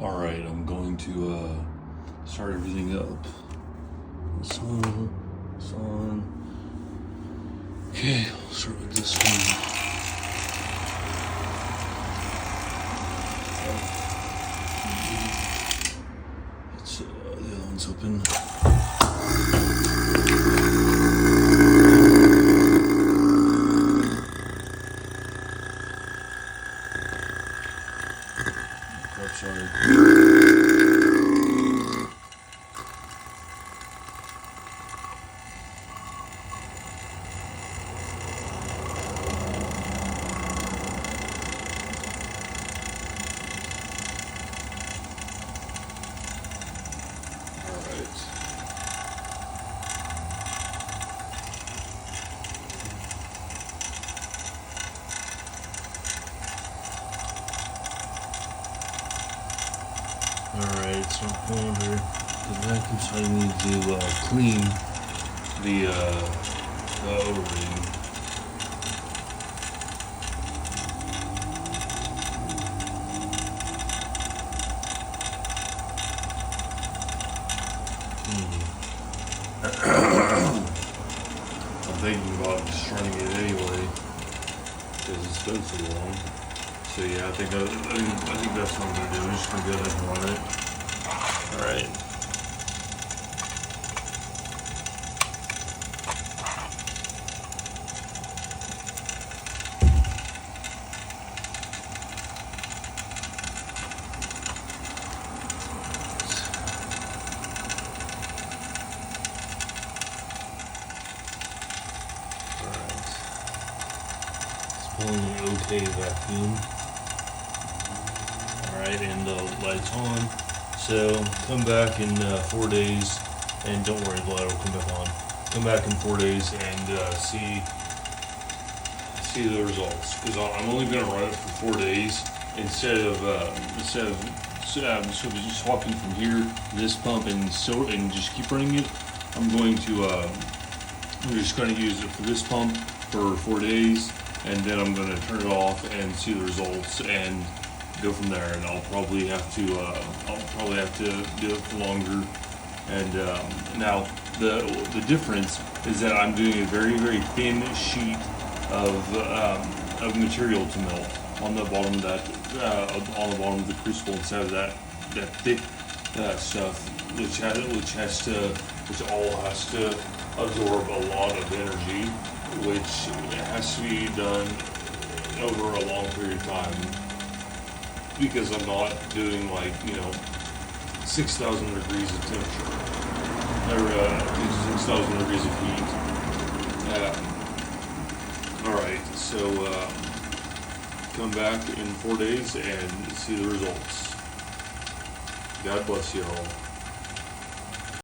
Alright, I'm going to start everything up. This on. Okay, I'll start with this one. It's the other one's open. Oh, sorry. Alright, so I'm going here. The vacuum, so I need to clean the O-ring. I'm thinking about destroying it anyway, because it's been so long. So yeah, I think that's what I'm gonna do. I'm just gonna go ahead and run it. All right. It's pulling an OK vacuum. Alright, and the light's on. So come back in 4 days, and don't worry, the light will come back on. Come back in 4 days and see the results. Because I'm only going to run it for 4 days instead of swapping from here to this pump and just keep running it. I'm just going to use it for this pump for 4 days, and then I'm going to turn it off and see the results and go from there. And I'll probably have to do it for longer. And now the difference is that I'm doing a very, very thin sheet of material to melt on the bottom of that on the bottom of the crucible instead of that thick stuff, which all has to absorb a lot of energy, which has to be done over a long period of time, because I'm not doing 6,000 degrees of temperature or 6,000 degrees of heat. Alright, so come back in 4 days and see the results. God bless you all.